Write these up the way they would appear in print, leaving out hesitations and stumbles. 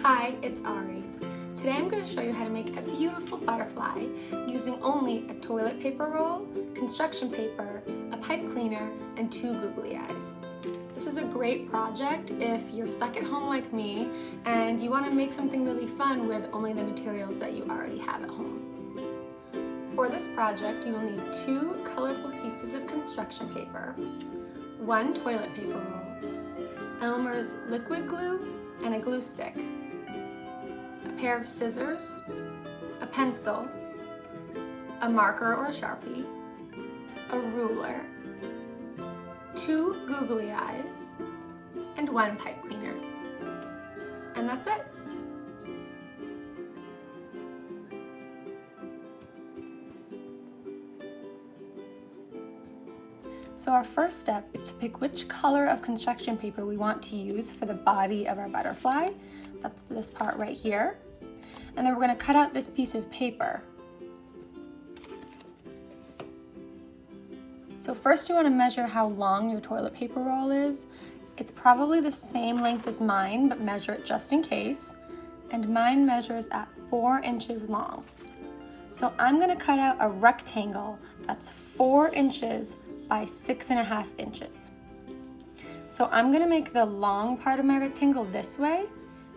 Hi, it's Ari. Today I'm going to show you how to make a beautiful butterfly using only a toilet paper roll, construction paper, a pipe cleaner, and 2 googly eyes. This is a great project if you're stuck at home like me and you want to make something really fun with only the materials that you already have at home. For this project, you will need 2 colorful pieces of construction paper, 1 toilet paper roll, Elmer's liquid glue, and a glue stick, a pair of scissors, a pencil, a marker or a Sharpie, a ruler, 2 googly eyes, and 1 pipe cleaner. And that's it. So our first step is to pick which color of construction paper we want to use for the body of our butterfly. That's this part right here. And then we're going to cut out this piece of paper. So first you want to measure how long your toilet paper roll is. It's probably the same length as mine, but measure it just in case. And mine measures at 4 inches long. So I'm going to cut out a rectangle that's 4 inches by 6.5 inches. So I'm going to make the long part of my rectangle this way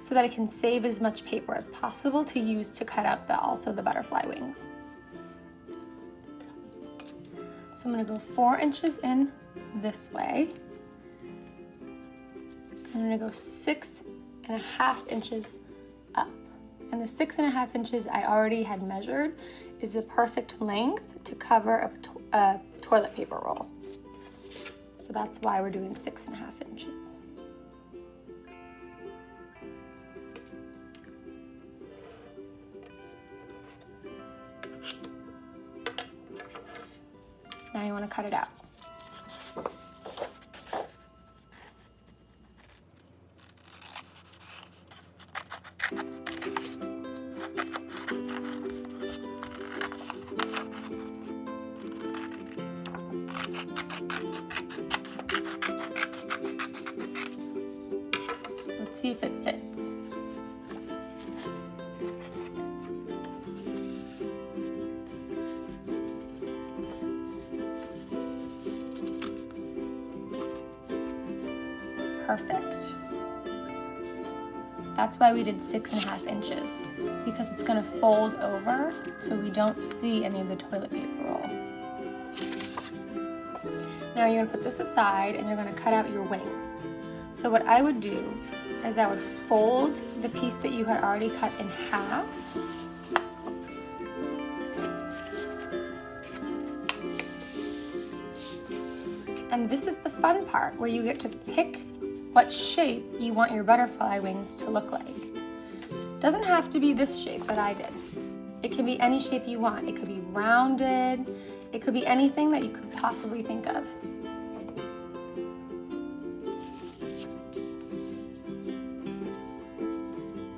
so that I can save as much paper as possible to use to cut out also the butterfly wings. So I'm going to go 4 inches in this way. I'm going to go 6.5 inches up. And the 6.5 inches I already had measured is the perfect length to cover a toilet paper roll. So that's why we're doing 6.5 inches. Now you want to cut it out. Let's see if it fits. Perfect. That's why we did 6.5 inches, because it's going to fold over so we don't see any of the toilet paper roll. Now you're going to put this aside and you're going to cut out your wings. So what I would do is I would fold the piece that you had already cut in half. And this is the fun part where you get to pick what shape you want your butterfly wings to look like. It doesn't have to be this shape that I did. It can be any shape you want. It could be rounded. It could be anything that you could possibly think of.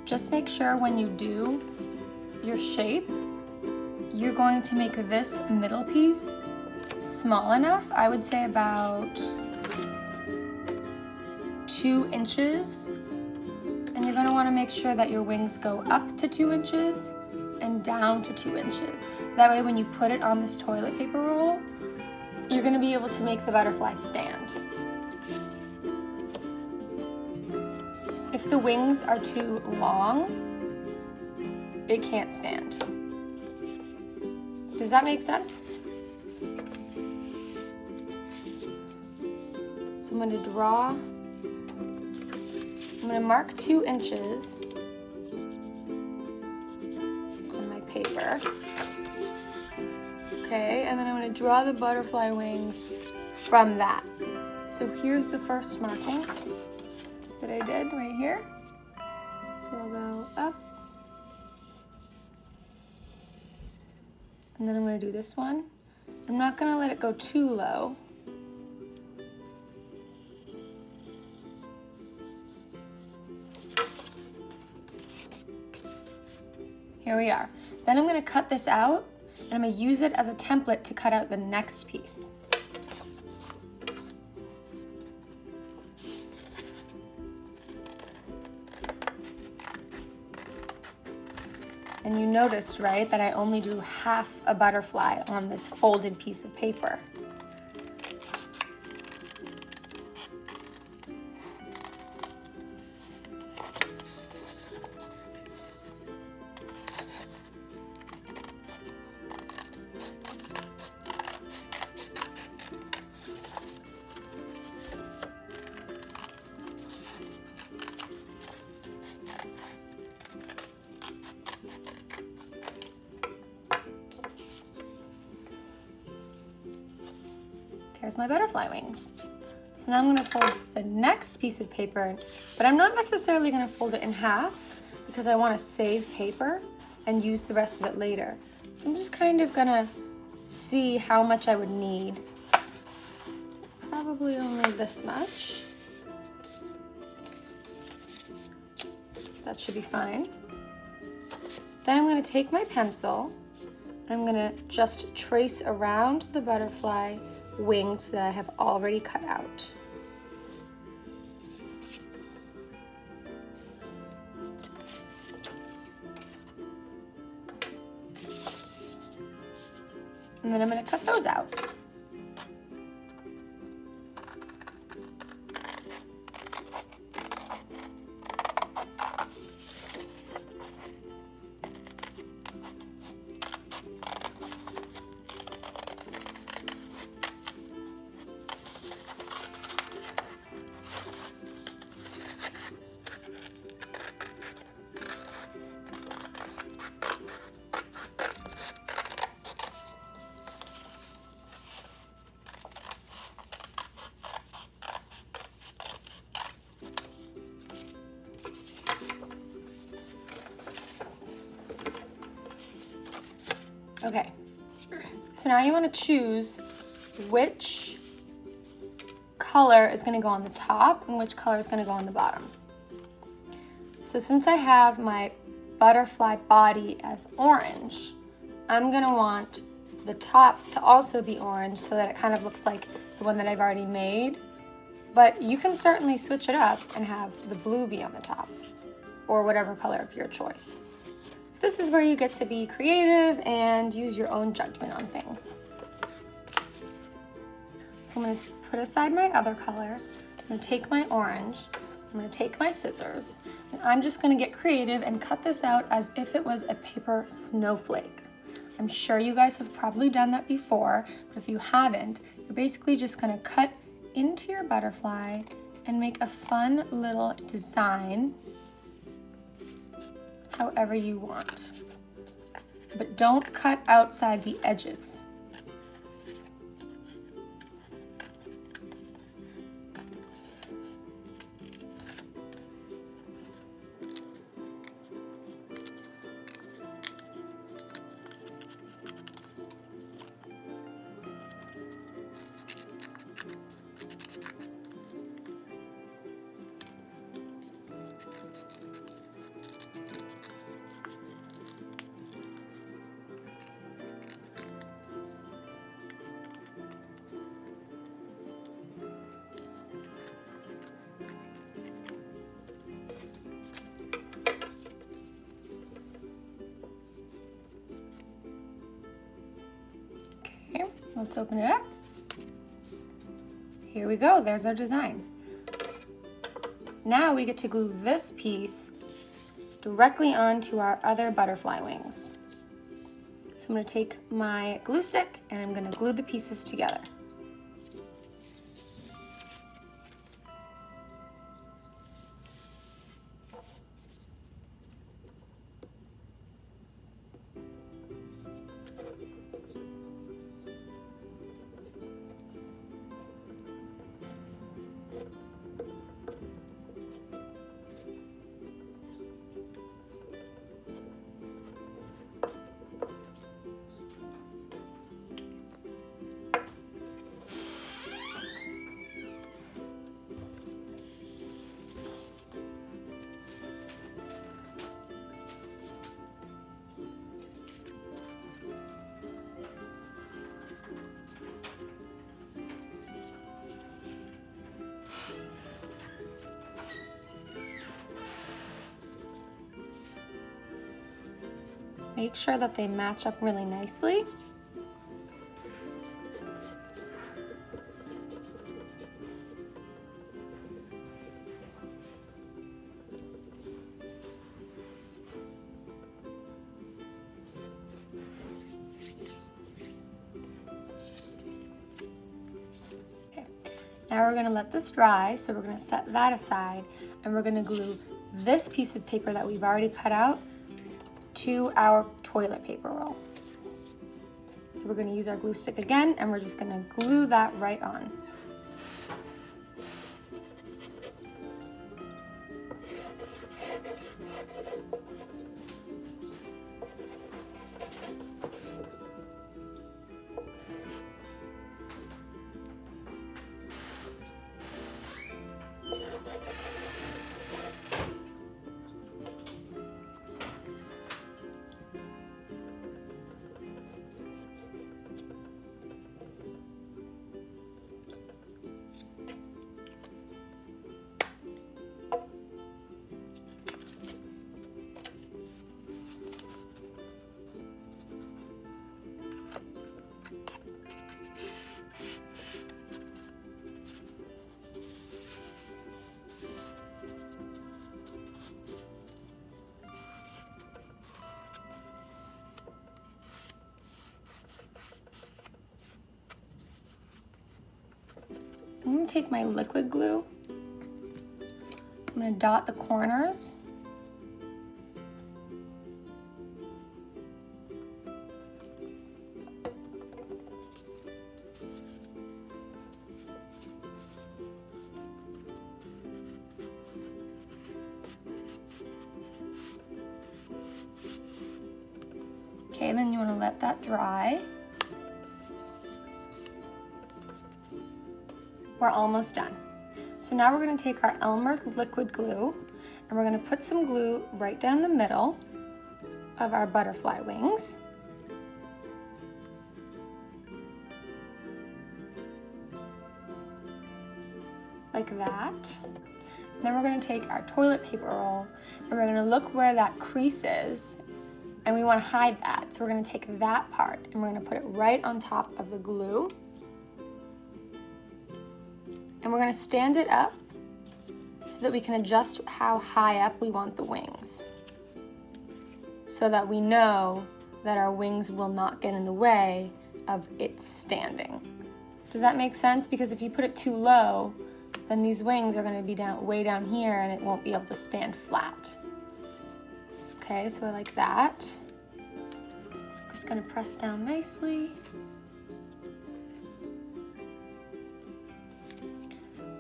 Just make sure when you do your shape, you're going to make this middle piece small enough. I would say about 2 inches. And you're going to want to make sure that your wings go up to 2 inches and down to 2 inches. That way when you put it on this toilet paper roll, you're going to be able to make the butterfly stand. If the wings are too long, it can't stand. Does that make sense? So I'm going to mark 2 inches on my paper. Okay, and then I'm going to draw the butterfly wings from that. So here's the first marking that I did right here. So I'll go up. And then I'm going to do this one. I'm not going to let it go too low. Here we are. Then I'm going to cut this out and I'm going to use it as a template to cut out the next piece. And you noticed, right, that I only drew half a butterfly on this folded piece of paper. There's my butterfly wings. So now I'm going to fold the next piece of paper, but I'm not necessarily going to fold it in half because I want to save paper and use the rest of it later. So I'm just kind of going to see how much I would need. Probably only this much. That should be fine. Then I'm going to take my pencil. I'm going to just trace around the butterfly wings that I have already cut out. And then I'm going to cut those out. Okay, so now you want to choose which color is going to go on the top and which color is going to go on the bottom. So since I have my butterfly body as orange, I'm going to want the top to also be orange so that it kind of looks like the one that I've already made. But you can certainly switch it up and have the blue be on the top, or whatever color of your choice. This is where you get to be creative and use your own judgment on things. So I'm going to put aside my other color. I'm going to take my orange. I'm going to take my scissors. And I'm just going to get creative and cut this out as if it was a paper snowflake. I'm sure you guys have probably done that before, but if you haven't, you're basically just going to cut into your butterfly and make a fun little design however you want. But don't cut outside the edges. Let's open it up. Here we go, there's our design. Now we get to glue this piece directly onto our other butterfly wings. So I'm going to take my glue stick and I'm going to glue the pieces together. Make sure that they match up really nicely. Now we're going to let this dry, so we're going to set that aside, and we're going to glue this piece of paper that we've already cut out to our toilet paper roll. So we're going to use our glue stick again, and we're just going to glue that right on. I'm going to take my liquid glue. I'm going to dot the corners. Okay, then you want to let that dry. We're almost done. So now we're going to take our Elmer's liquid glue and we're going to put some glue right down the middle of our butterfly wings. Like that. And then we're going to take our toilet paper roll and we're going to look where that crease is, and we want to hide that. So we're going to take that part and we're going to put it right on top of the glue. And we're going to stand it up so that we can adjust how high up we want the wings, so that we know that our wings will not get in the way of it standing. Does that make sense? Because if you put it too low, then these wings are going to be way down here and it won't be able to stand flat. Okay, so like that. So I'm just going to press down nicely.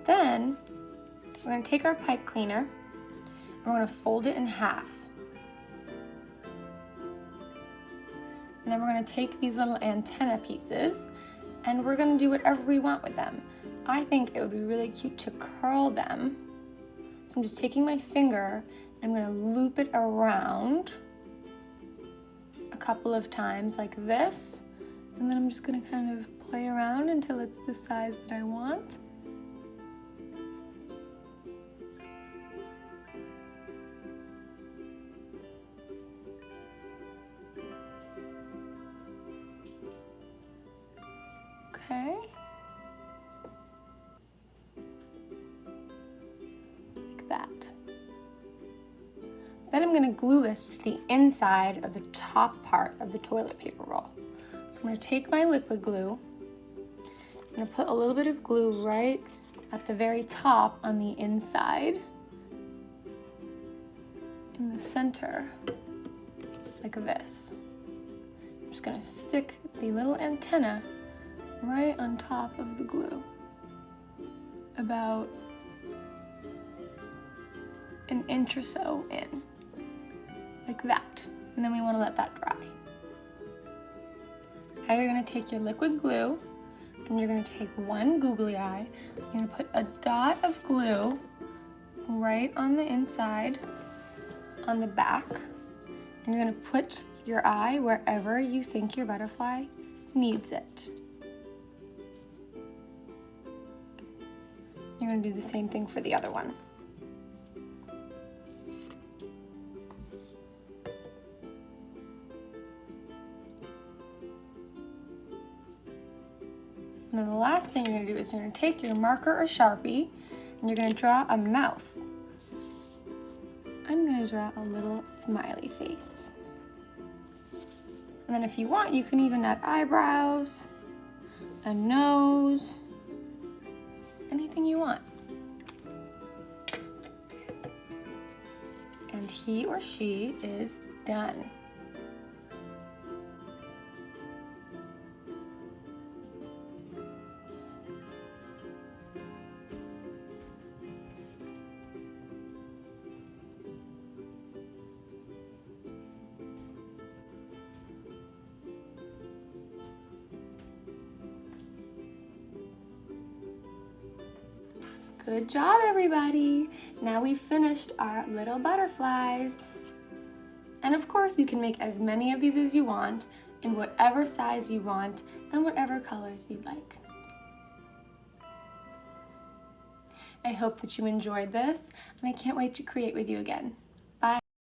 Then we're going to take our pipe cleaner and we're going to fold it in half. And then we're going to take these little antenna pieces and we're going to do whatever we want with them. I think it would be really cute to curl them. So I'm just taking my finger and I'm going to loop it around a couple of times like this. And then I'm just going to kind of play around until it's the size that I want. Okay. Like that. Then I'm going to glue this to the inside of the top part of the toilet paper roll. So I'm going to take my liquid glue, I'm going to put a little bit of glue right at the very top on the inside, in the center, like this. I'm just going to stick the little antenna right on top of the glue, about an inch or so in, like that. And then we want to let that dry. Now you're going to take your liquid glue and you're going to take one googly eye. You're going to put a dot of glue right on the inside, on the back, and you're going to put your eye wherever you think your butterfly needs it. You're going to do the same thing for the other one. And then the last thing you're gonna do is you're gonna take your marker or Sharpie and you're gonna draw a mouth. I'm gonna draw a little smiley face. And then if you want, you can even add eyebrows, a nose, anything you want. And he or she is done. Good job, everybody! Now we've finished our little butterflies. And of course, you can make as many of these as you want, in whatever size you want, and whatever colors you like. I hope that you enjoyed this, and I can't wait to create with you again.